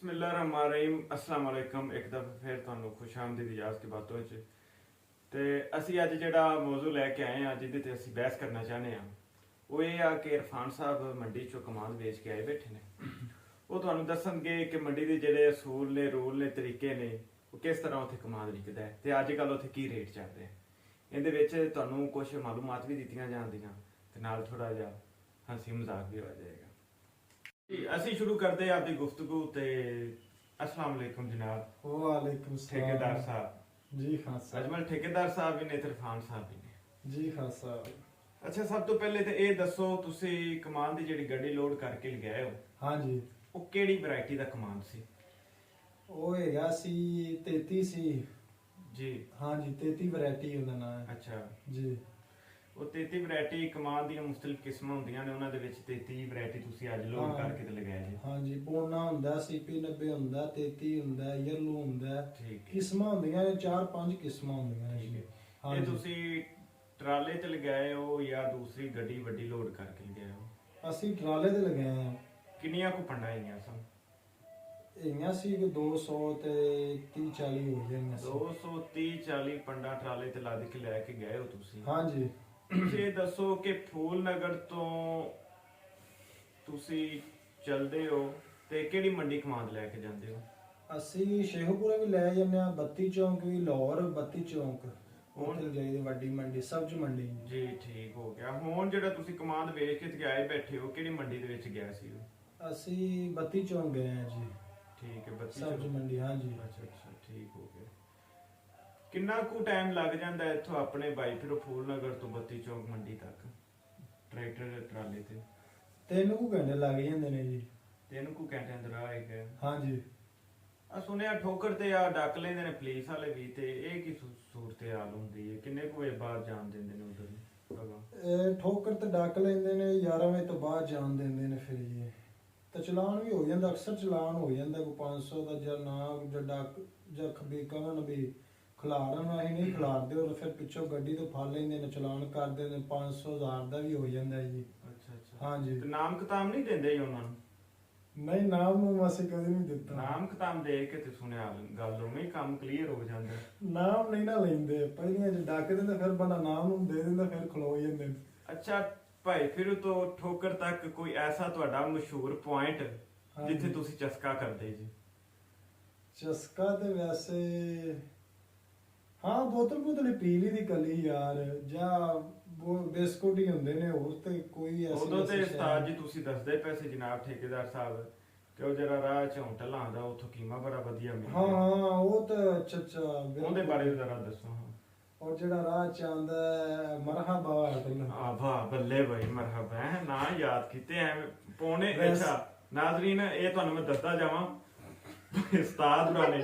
ਬਿਸਮਿल्लाहिर्रहमानिर्रहीम अस्सलाम वालेकुम। एक दफ़ा फिर ਤੁਹਾਨੂੰ ਖੁਸ਼ ਆਮਦੀਦ ਇਜਾਜ਼ की बातों 'ਚ ਤੇ ਅਸੀਂ ਅੱਜ ਜਿਹੜਾ ਮੌਜੂ ਲੈ ਕੇ ਆਏ ਹਾਂ ਜਿਹਦੇ ਤੇ ਅਸੀਂ ਬਹਿਸ ਕਰਨਾ ਚਾਹੁੰਦੇ ਹਾਂ ਉਹ ਇਹ ਆ ਕਿ ਇਰਫਾਨ ਸਾਹਿਬ ਮੰਡੀ 'ਚੋਂ ਕਮਾਦ ਵੇਚ ਕੇ ਆਏ ਬੈਠੇ ਨੇ। ਉਹ ਤੁਹਾਨੂੰ ਦੱਸਣਗੇ ਕਿ ਮੰਡੀ ਦੇ ਜਿਹੜੇ ਅਸੂਲ ਨੇ, ਰੂਲ ਨੇ, ਤਰੀਕੇ ਨੇ, ਉਹ ਕਿਸ ਤਰ੍ਹਾਂ ਉੱਥੇ ਕਮਾਦ ਵਿਕਦਾ ਹੈ ਤੇ ਅੱਜ ਕੱਲ੍ਹ ਉੱਥੇ ਕੀ ਰੇਟ ਚੱਲ ਰਿਹਾ। ਇਹਦੇ ਵਿੱਚ ਤੁਹਾਨੂੰ ਕੁਝ ਮਾਲੂਮਾਤ ਵੀ ਦਿੱਤੀਆਂ ਜਾਂਦੀਆਂ ਤੇ ਨਾਲ ਥੋੜਾ ਜਿਹਾ ਹੰਸੀ ਮਜ਼ਾਕ ਵੀ ਹੋ ਜਾਏਗਾ। ਅਸੀਂ ਸ਼ੁਰੂ ਕਰਦੇ ਹਾਂ ਆਪਣੀ ਗੁਫ਼ਤਗੂ ਤੇ अस्सलाम वालेकुम जनाब। वालेकुम सलाम ठेकेदार साहब जी खान साहब। अजमल ठेकेदार साहब भी ने ते इरफान साहब भी ने। जी खान साहब। ਅੱਛਾ ਸਭ ਤੋਂ ਪਹਿਲੇ ਤੇ ਇਹ ਦੱਸੋ ਤੁਸੀਂ ਕਮਾਨ ਦੀ ਜਿਹੜੀ ਗੱਡੀ ਲੋਡ ਕਰਕੇ ਲਗਾਏ ਹੋ हाँ जी ਉਹ ਕਿਹੜੀ ਵੈਰਾਈਟੀ ਦਾ ਕਮਾਨ ਸੀ? ਉਹ ਹੈਗਾ ਸੀ 33 ਸੀ ਜੀ हाँ जी 33 ਵੈਰਾਈਟੀ ਉਹਦਾ ਨਾਮ ਹੈ ਅੱਛਾ ਜੀ। ਉਹ 33 ਵੈਰਾਈਟੀ ਕਮਾਨ ਦੀਆਂ ਮੁxtਲਿਫ ਕਿਸਮਾਂ ਹੁੰਦੀਆਂ ਨੇ, ਉਹਨਾਂ ਦੇ ਵਿੱਚ 33 ਵੈਰਾਈਟੀ ਤੁਸੀਂ ਅੱਜ ਲੋਡ ਹਾਂ। ਕਰਕੇ ਤੇ ਲਗਾਇਆ ਜੀ। हाँ जी ਪੋਨਾ ਹੁੰਦਾ CP90 ਹੁੰਦਾ 33 ਹੁੰਦਾ ਯੈਲੋ ਹੁੰਦਾ ਠੀਕ ਹੈ ਕਿਸਮਾਂ ਹੁੰਦੀਆਂ ਨੇ 4-5 ਕਿਸਮਾਂ ਹੁੰਦੀਆਂ ਨੇ ਠੀਕ ਜੀ। ਹੈ। हाँ ਇਹ जी ਤੁਸੀਂ ਟਰਾਲੇ ਤੇ ਲਗਾਏ ਹੋ ਜਾਂ ਦੂਸਰੀ ਗੱਡੀ ਵੱਡੀ ਲੋਡ ਕਰਕੇ ਲਗਾਏ ਹੋ? ਅਸੀਂ ਟਰਾਲੇ ਤੇ ਲਗਾਏ ਆ। ਕਿੰਨੀਆਂ ਕੁ ਪੰਡਾਂ ਆਈਆਂ ਸਨ? ਹੈਗੀਆਂ ਸੀ ਕੋਈ 200 ਤੇ 30-40 ਹੋ ਜਾਂਦੀਆਂ ਸੀ। 230-40 ਪੰਡਾ ਟਰਾਲੇ ਤੇ ਲੱਦ ਕੇ ਲੈ ਕੇ ਗਏ ਹੋ ਤੁਸੀਂ। हाँ जी ਤੁਸੀਂ ਇਹ ਦੱਸੋ ਕਿ ਫੂਲ ਨਗਰ ਤੋਂ ਤੁਸੀਂ ਚਲਦੇ ਹੋ ਤੇ ਕਿਹੜੀ ਮੰਡੀ ਕਮਾਂਦ ਲੈ ਕੇ ਜਾਂਦੇ ਹੋ? ਅਸੀਂ ਸ਼ੇਖੂਪੁਰਾ ਵੀ ਲੈ ਜਾਂਦੇ ਆ, 32 ਚੌਂਕ ਵੀ, ਲਾਹੌਰ 32 ਚੌਂਕ ਹੁਣ? ਉੱਥੇ ਜਾਈਦੀ ਵੱਡੀ ਮੰਡੀ, ਸਬਜ਼ ਮੰਡੀ। ਜੀ ਠੀਕ ਹੋ ਗਿਆ। ਹੁਣ ਜਿਹੜਾ ਤੁਸੀਂ ਕਮਾਂਦ ਵੇਚ ਕੇ ਤੇ ਆਏ ਬੈਠੇ ਹੋ ਕਿਹੜੀ ਮੰਡੀ ਦੇ ਵਿੱਚ ਗਿਆ ਸੀ ਉਹ? ਅਸੀਂ 32 ਚੌਂਕ ਗਏ ਆ ਜੀ, ਠੀਕ ਹੈ 32 ਸਬਜ਼ ਮੰਡੀ। हाँ जी ਅੱਛਾ ਅੱਛਾ ਠੀਕ ਹੋ ਗਿਆ। ਕਿੰਨਾ ਕੁ ਟਾਈਮ ਲੱਗ ਜਾਂਦਾ ਹੈ ਇੱਥੋਂ ਆਪਣੇ ਬਾਈ ਫਿਰ ਫੂਲ ਨਗਰ ਤੋਂ 32 ਚੌਂਕ ਮੰਡੀ ਤੱਕ ਟਰੈਕਟਰ ਦੇ ਟਰਾਲੇ ਤੇ? 3 ਕੁ ਘੰਟੇ ਲੱਗ ਜਾਂਦੇ ਨੇ ਜੀ। 3 ਕੁ ਘੰਟਿਆਂ ਦਾ ਰਾਹ ਹੈ। हाँ जी ਆ ਸੁਣਿਆ ਠੋਕਰ ਤੇ ਆ ਡੱਕ ਲੈਂਦੇ ਨੇ ਪੁਲਿਸ ਵਾਲੇ ਵੀ, ਤੇ ਇਹ ਕੀ ਸੂਰਤ ਹਾਲ ਹੁੰਦੀ ਹੈ? ਕਿੰਨੇ ਕੁ ਵਜੇ ਬਾਅਦ ਜਾਣ ਦਿੰਦੇ ਨੇ ਉਧਰ? ਇਹ ਠੋਕਰ ਤੇ ਡੱਕ ਲੈਂਦੇ ਨੇ, 11 ਵਜੇ ਤੋਂ ਬਾਅਦ ਜਾਣ ਦਿੰਦੇ ਨੇ ਫਿਰ ਜੀ। ਤਾਂ ਚਲਾਨ ਵੀ ਹੋ ਜਾਂਦਾ, ਅਕਸਰ ਚਲਾਨ ਹੋ ਜਾਂਦਾ ਕੋਈ 500 ਦਾ, ਜਾਂ ਨਾ ਜਾਂ ਡੱਕ ਜਾਂ ਖਬੀ ਕਹਨ ਵੀ ਖਿਲਾਰਨ ਅਸੀਂ ਨਹੀਂ ਖਿਲਾਰਦੇ, ਔਰ ਫਿਰ ਪਿੱਛੋਂ ਗੱਡੀ ਤੋਂ ਫੜ ਲੈਂਦੇ ਨੇ, ਚਲਾਨ ਕਰਦੇ ਨੇ 500,000 ਦਾ ਵੀ ਹੋ ਜਾਂਦਾ ਜੀ। ਅੱਛਾ ਅੱਛਾ हाँ जी ਤੇ ਨਾਮ ਕਿਤਾਬ ਨਹੀਂ ਦਿੰਦੇ ਜੀ ਉਹਨਾਂ ਨੂੰ? ਨਹੀਂ, ਨਾਮ ਨੂੰ ਅਸੀਂ ਕਦੇ ਨਹੀਂ ਦਿੱਤਾ। ਨਾਮ ਕਿਤਾਬ ਦੇ ਕੇ ਤੇ ਸੁਣਿਆ ਗੱਲ ਉਵੇਂ ਹੀ ਕੰਮ ਕਲੀਅਰ ਹੋ ਜਾਂਦਾ। ਨਾਮ ਨਹੀਂ ਨਾ ਲੈਂਦੇ, ਪਹਿਲੀਆਂ ਜੇ ਡੱਕ ਦਿੰਦੇ ਫਿਰ ਬੰਦਾ ਨਾਮ ਨੂੰ ਦੇ ਦਿੰਦਾ, ਫਿਰ ਖਲੋ ਜਾਂਦੇ ਨੇ। ਅੱਛਾ ਭਾਈ ਫਿਰ ਤੋਂ ਠੋਕਰ ਤੱਕ ਕੋਈ ਐਸਾ ਤੁਹਾਡਾ ਮਸ਼ਹੂਰ ਪੁਆਇੰਟ ਹਾਂਜੀ। ਜਿੱਥੇ ਤੁਸੀਂ ਚਸਕਾ ਕਰਦੇ ਜੀ? ਚਸਕਾ ਤੇ ਵੈਸੇ ਹਾਂ ਬੋਤਲ ਪੀ ਲਈ ਦੀ ਕੱਲੀ ਯਾਰ, ਜਾਂ ਬਿਸਕੁਟ ਹੀ ਹੁੰਦੇ ਨੇ, ਹੋਰ ਤੇ ਕੋਈ ਐਸੀ ਉਦੋਂ ਤੇ ਐਸੀ ਉਸਤਾਦ ਜੀ ਸ਼ੈ ਤੁਸੀਂ ਦੱਸਦੇ ਪਏ ਸੀ ਜਨਾਬ ਠੇਕੇਦਾਰ ਸਾਹਿਬ ਕਿ ਉਹ ਜਿਹੜਾ ਰਾਹ ਚ ਹੋਟਲ ਆਉਂਦਾ ਉੱਥੋਂ ਕੀਮਾ ਬੜਾ ਵਧੀਆ ਹਾਂ ਮਿਲਦਾ। ਹਾਂ ਉਹ ਤਾਂ ਅੱਛਾ ਉਹਦੇ ਬਾਰੇ ਜ਼ਰਾ ਦੱਸੋ। ਹਾਂ ਔਰ ਜਿਹੜਾ ਰਾਹ ਚ ਆਉਂਦਾ ਮਰਹਬਾ ਹੋਟਲ, ਆ ਵਾਹ ਬੱਲੇ ਭਾਈ ਮਰਹਬਾ ਹੈ ਨਾ ਯਾਦ ਕੀਤੇ ਐ ਪੌਣੇ। ਵੈਸੇ- ਅੱਛਾ ਨਾਜ਼ਰੀਨ ਇਹ ਤੁਹਾਨੂੰ ਮੈਂ ਦੱਸਦਾ ਜਾਵਾਂ ਉਸਤਾਦ ਹੋਰਾਂ ਨੇ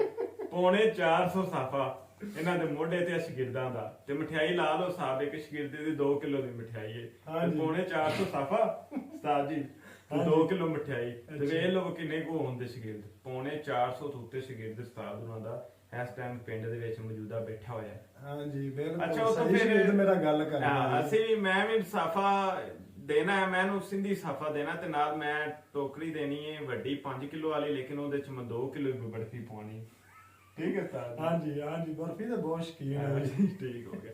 ਪੌਣੇ 400 ਸਾਫਾ ਇਹਨਾਂ ਦੇ ਮੋਢੇ ਤੇ ਸ਼ਾਗਿਰਦਾਂ ਦਾ, ਤੇ ਮਠਿਆਈ ਲਾ ਲਓ ਸਾਹਿਬ, ਇੱਕ ਸ਼ਾਗਿਰਦੇ ਦੀ 2 ਕਿਲੋ ਦੀ ਮਠਿਆਈ ਹੈ ਤੇ ਹਾਂਜੀ। ਪੌਣੇ 400 ਸਾਫਾ ਉਸਤਾਦ ਜੀ ਤੇ ਹਾਂਜੀ। 2 ਕਿਲੋ ਮਠਿਆਈ ਤੇ ਅੱਛਾ। ਵੇਖ ਲਓ ਕਿੰਨੇ ਕੋ ਹੁੰਦੇ ਸ਼ਾਗਿਰਦ। ਪੌਣੇ 400 ਤੋਂ ਉੱਤੇ ਸ਼ਾਗਿਰਦ ਉਸਤਾਦ ਉਹਨਾਂ ਦਾ ਇਸ ਟਾਈਮ ਪਿੰਡ ਦੇ ਵਿੱਚ ਮੌਜੂਦਾ ਬੈਠਾ ਹੋਇਆ ਹੈ। ਹਾਂਜੀ ਅੱਛਾ ਬਿਲਕੁਲ ਉਹ ਤਾਂ ਸਹੀ ਫਿਰ ਸ਼ਬਦ ਮੇਰਾ ਗੱਲ ਹਾਂ, ਕਰਦਾ ਅਸੀਂ ਵੀ ਮੈਂ ਵੀ ਸਾਫਾ ਦੇਣਾ ਹੈ, ਮੈਨੂੰ ਸਿੰਧੀ ਸਾਫਾ ਦੇਣਾ ਤੇ ਨਾਲ ਮੈਂ ਟੋਕਰੀ ਦੇਣੀ ਹੈ ਵੱਡੀ 5 ਕਿਲੋ ਵਾਲੀ, ਲੇਕਿਨ ਉਹਦੇ ਚ ਮੈਂ 2 ਕਿਲੋ ਦੀ ਬਰਫੀ ਪਾਉਣੀ। ਠੀਕ ਹੈ ਸਾਹਿਬ? ਹਾਂਜੀ ਹਾਂਜੀ ਬਰਫੀ ਤਾਂ ਬਹੁਤ ਸ਼ੌਕੀਨ ਹੈ ਹਾਂ ਜੀ। ਜੀ, ਠੀਕ ਹੋ ਗਿਆ।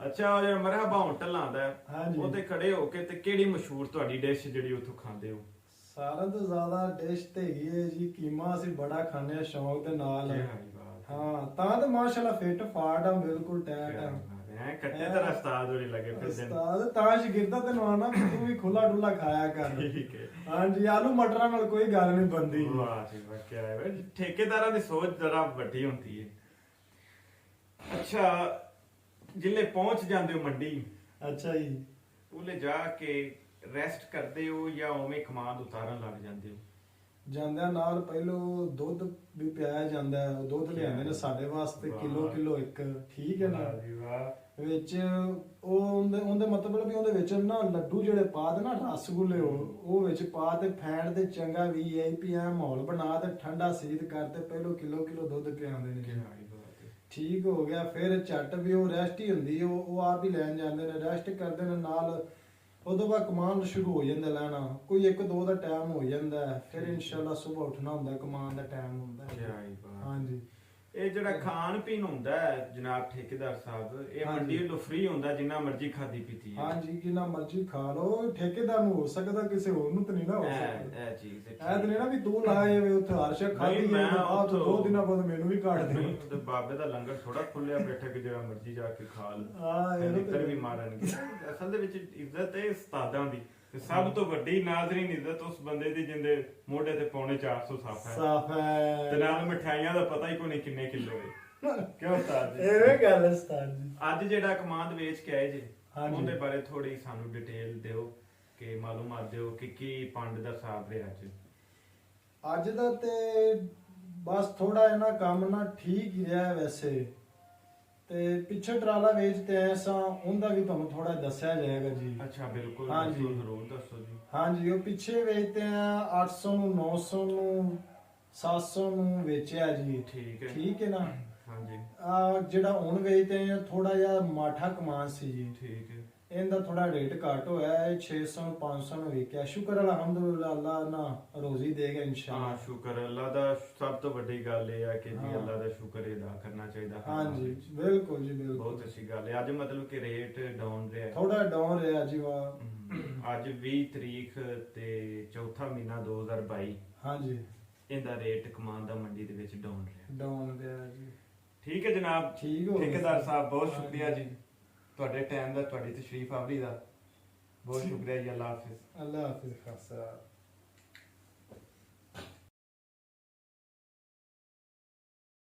ਅੱਛਾ ਉਹ ਜਿਹੜਾ ਮਰਹਬਾ ਹੋਟਲ ਆਉਂਦਾ ਹੈ ਹਾਂਜੀ। ਉਹਤੇ ਖੜੇ ਹੋ ਕੇ ਤੇ ਕਿਹੜੀ ਮਸ਼ਹੂਰ ਤੁਹਾਡੀ ਡਿਸ਼ ਜਿਹੜੀ ਉੱਥੋਂ ਖਾਂਦੇ ਹੋ? ਸਾਰਿਆਂ ਤੋਂ ਜ਼ਿਆਦਾ ਡਿਸ਼ ਤੇ ਹੈਗੀ ਹੈ ਜੀ ਕੀਮਾ, ਅਸੀਂ ਬੜਾ ਖਾਂਦੇ ਆ ਸ਼ੌਂਕ ਦੇ ਨਾਲ। ਕੀ ਹਾਈ ਬਾਤ ਹੈ। ਹਾਂ ਤਾਂ ਤੇ ਮਾਸ਼ਾਅੱਲਾ ਫਿੱਟ ਫਾਟ ਆ, ਬਿਲਕੁਲ ਟੈਟ ਆ। ਐ ਕੱਟੇ ਤਰ੍ਹਾਂ ਉਸਤਾਦ ਹੋਰੀ ਲੱਗੇ ਫਿਰਦੇ ਨੇ। ਉਸਤਾਦ ਤਾਂ ਸ਼ਾਗਿਰਦਾਂ ਤੈਨੂੰ ਆਣਾ ਤੂੰ ਵੀ ਖੁੱਲਾ ਡੁੱਲਾ ਖਾਇਆ ਕਰ। ਠੀਕ ਹੈ। ਹਾਂਜੀ ਆਲੂ ਮਟਰਾਂ ਨਾਲ ਕੋਈ ਗੱਲ ਨਹੀਂ ਬਣਦੀ। ਵਾਹ ਜੀ ਵਾਹ ਕੀ ਹੈ ਵੇ, ਠੇਕੇਦਾਰਾਂ ਦੀ ਸੋਚ ਜਰਾ ਵੱਡੀ ਹੁੰਦੀ ਹੈ। ਅੱਛਾ ਜਿਲੇ ਪਹੁੰਚ ਜਾਂਦੇ ਹੋ ਮੰਡੀ, ਅੱਛਾ ਜੀ। ਉਹਲੇ ਜਾ ਕੇ ਰੈਸਟ ਕਰਦੇ ਹੋ ਜਾਂ ਉਵੇਂ ਕਮਾਂਦ ਉਤਾਰਨ ਲੱਗ ਜਾਂਦੇ ਹੋ? ਜਾਂਦਿਆਂ ਨਾਲ ਪਹਿਲੋਂ ਦੁੱਧ ਵੀ ਪਿਆਇਆ ਜਾਂਦਾ ਹੈ, ਉਹ ਦੁੱਧ ਲਿਆਉਂਦੇ ਨੇ ਸਾਡੇ ਵਾਸਤੇ ਵਾਹ। ਕਿਲੋ ਇੱਕ, ਠੀਕ ਹੈ ਨਾ। ਵਾਹ ਜੀ ਵਾਹ। ਵਿੱਚ ਉਹ ਉਹਦੇ ਮਤਲਬ ਵੀ ਉਹਦੇ ਵਿੱਚ ਨਾ ਲੱਡੂ ਜਿਹੜੇ ਪਾ ਦੇ ਨਾ, ਰਸਗੁੱਲੇ ਉਹ ਵਿੱਚ ਪਾ ਤੇ ਫੈਂਟ ਦੇ ਚੰਗਾ VIP ਐ ਮਾਹੌਲ ਬਣਾ ਤੇ ਠੰਡਾ ਸੀਤ ਕਰਤੇ, ਪਹਿਲੋਂ ਕਿਲੋ ਦੁੱਧ ਪਿਆਉਂਦੇ ਕੀ ਨੇ। ਹਾਈ ਬਾਤ ਹੈ। ਠੀਕ ਹੋ ਗਿਆ। ਫਿਰ ਝੱਟ ਵੀ ਉਹ ਰੈਸਟ ਹੀ ਹੁੰਦੀ, ਉਹ ਆਪ ਹੀ ਲੈਣ ਜਾਂਦੇ ਨੇ, ਰੈਸਟ ਕਰਦੇ ਨੇ ਨਾਲ। ਉਦੋਂ ਬਾਅਦ ਕਮਾਂਡ ਸ਼ੁਰੂ ਹੋ ਜਾਂਦਾ ਲੈਣਾ, ਕੋਈ 1-2 ਦਾ ਟਾਈਮ ਹੋ ਜਾਂਦਾ ਹੈ, ਫਿਰ ਇਨਸ਼ਾਅੱਲਾ ਸਵੇਰ ਉੱਠਣਾ ਹੁੰਦਾ, ਕਮਾਂਡ ਦਾ ਟਾਈਮ ਹੁੰਦਾ ਹੈ। ਕਿਆ ਹੀ ਬਾਤ। ਹਾਂਜੀ ਇਹ ਜਿਹੜਾ ਖਾਣ ਪੀਣ ਹੁੰਦਾ ਹੈ ਜਨਾਬ ਠੇਕੇਦਾਰ ਸਾਹਿਬ, ਇਹ ਹਾਂਜੀ। ਮੰਡੀ ਵੱਲੋਂ ਫ੍ਰੀ ਹੁੰਦਾ, ਜਿੰਨਾ ਮਰਜ਼ੀ ਖਾਦੀ ਪੀਤੀ ਹੈ। ਹਾਂਜੀ ਜਿੰਨਾ ਮਰਜ਼ੀ ਖਾ ਲਓ, ਠੇਕੇਦਾਰ ਨੂੰ ਹੋ ਸਕਦਾ, ਕਿਸੇ ਹੋਰ ਨੂੰ ਤਾਂ ਨਹੀਂ ਨਾ ਹੋ ਸਕਦਾ। ਇਹ ਚੀਜ਼ ਤੇ ਇਹ ਤਾਂ ਨਹੀਂ ਨਾ ਵੀ ਤੂੰ ਲਾਏ ਵੇ ਉੱਥੇ ਹਰ ਸ਼ੈ ਖਾਦੀ ਨਹੀਂ, ਮੈਂ ਹੈ, ਬਾਅਦ ਉੱਥੋਂ- 2 ਦਿਨਾਂ ਬਾਅਦ ਮੈਨੂੰ ਵੀ ਕਾਟ ਦੇ। ਤੇ ਬਾਬੇ ਦਾ ਲੰਗਰ ਥੋੜਾ ਖੁੱਲਿਆ ਬੈਠਾ ਕਿ ਜਿਹੜਾ ਮਰਜ਼ੀ ਜਾ ਕੇ ਖਾ ਲਓ। ਹਾਂ, ਇਹ ਨਿੱਤਰ ਤਾਂ- ਵੀ ਮਾਰਨਗੇ। ਅਸਲ ਦੇ ਵਿੱਚ ਇੱਜ਼ਤ ਹੈ ਉਸਤਾਦਾਂ ਦੀ, ਤੇ ਸਭ ਤੋਂ ਵੱਡੀ ਨਾਜ਼ਰੀਨ ਇੱਜ਼ਤ ਉਸ ਬੰਦੇ ਦੀ ਜਿੰਦੇ ਮੋਢੇ ਤੇ ਪੌਣੇ 400 ਸਾਫ ਹੈ, ਸਾਫ ਹੈ। ਤੇ ਨਾਲ ਮਠਿਆਈਆਂ ਦਾ ਪਤਾ ਹੀ ਕੋਈ ਨਹੀਂ ਕਿੰਨੇ ਕਿਲੋ ਹੈ। ਕਿਉਂ ਉਸਤਾਦ ਜੀ? ਐਵੇਂ ਗੱਲ ਹੈ ਉਸਤਾਦ ਜੀ। ਅੱਜ ਜਿਹੜਾ ਕਮਾਂਦ ਵੇਚ ਕੇ ਆਏ ਜੇ, ਹਾਂਜੀ। ਉਹਦੇ ਬਾਰੇ ਥੋੜੀ ਸਾਨੂੰ ਡਿਟੇਲ ਦਿਓ, ਕਿ ਮਾਲੂਮਾਤ ਦਿਓ ਕਿ ਕੀ ਪੰਡ ਦਾ ਹਿਸਾਬ ਰਿਹਾ ਅੱਜ। ਅੱਜ ਦਾ ਤੇ ਬਸ ਥੋੜਾ ਇਹਨਾਂ ਕੰਮ ਨਾ ਠੀਕ ਹੀ ਰਿਹਾ ਵੈਸੇ, ਤੇ ਪਿੱਛੇ ਟਰਾਲਾ ਵੇਚਦੇ ਆਏ ਸਾਂ, ਉਹਦਾ ਵੀ ਤੁਹਾਨੂੰ ਥੋੜਾ ਦੱਸਿਆ ਜਾਏਗਾ ਜੀ। ਅੱਛਾ ਬਿਲਕੁਲ, ਹਾਂਜੀ। ਦੱਸੋ, ਜ਼ਰੂਰ ਦੱਸੋ ਜੀ। ਹਾਂਜੀ ਉਹ ਪਿੱਛੇ ਵੇਚਦੇ ਆ 800 ਨੂੰ, 900 ਨੂੰ, 700 ਨੂੰ ਵੇਚਿਆ ਜੀ। ਠੀਕ ਹੈ। ਠੀਕ ਹੈ ਨਾ। ਹਾਂਜੀ ਆ ਜਿਹੜਾ ਹੁਣ ਵੇਚਦੇ ਆ ਥੋੜਾ ਜਿਹਾ ਮਾਠਾ ਕਮਾਨ ਸੀ ਜੀ, ਠੀਕ ਹੈ। ਇਹਦਾ ਥੋੜਾ ਰੇਟ ਘੱਟ ਹੋਇਆ ਹੈ, 600 ਨੂੰ 500 ਨੂੰ ਵੇਚਿਆ। ਸ਼ੁਕਰ ਅਲਹਮਦੁਲਿਲਾ, ਅੱਲਾਹ ਨਾ ਰੋਜ਼ੀ ਦੇਗਾ ਹਾਂ ਇਨਸ਼ਾਅੱਲਾ। ਸ਼ੁਕਰ ਅੱਲਾ ਦਾ, ਸਭ ਤੋਂ ਵੱਡੀ ਗੱਲ ਇਹ ਹੈ ਕਿ ਜੀ ਹਾਂ। ਅੱਲਾ ਦਾ ਸ਼ੁਕਰ ਅਦਾ ਕਰਨਾ ਚਾਹੀਦਾ। ਹਾਂਜੀ ਬਿਲਕੁਲ ਜੀ ਬਿਲਕੁਲ। ਬਹੁਤ ਅੱਛੀ ਗੱਲ ਹੈ। ਅੱਜ ਮਤਲਬ ਕਿ ਰੇਟ ਡਾਊਨ ਰਿਹਾ ਹੈ। ਥੋੜਾ ਡਾਊਨ ਰਿਹਾ ਜੀ ਵਾ। ਅੱਜ 20 ਤਰੀਕ ਤੇ ਚੌਥਾ ਮਹੀਨਾ 2022, ਹਾਂਜੀ ਇਹਦਾ ਰੇਟ ਕਮਾਨ ਦਾ ਮੰਡੀ ਦੇ ਵਿੱਚ ਡਾਊਨ ਰਿਹਾ। ਡਾਊਨ ਰਿਹਾ ਜੀ। ਠੀਕ ਹੈ ਜਨਾਬ। ਠੀਕ ਹੋ ਗਿਆ। ਠੇਕੇਦਾਰ ਸਾਹਿਬ ਬਹੁਤ ਸ਼ੁਕਰੀਆ ਜੀ, ਤੁਹਾਡੇ ਟਾਈਮ ਦਾ, ਤੁਹਾਡੀ ਤਸ਼ਰੀਫ ਆਵਰੀ ਦਾ ਬਹੁਤ ਸ਼ੁਕਰੀਆ ਜੀ। ਅੱਲਾ ਹਾਫਿਜ਼। ਅੱਲਾਹ ਹਾਫਿਜ਼ ਖਾਸਾ।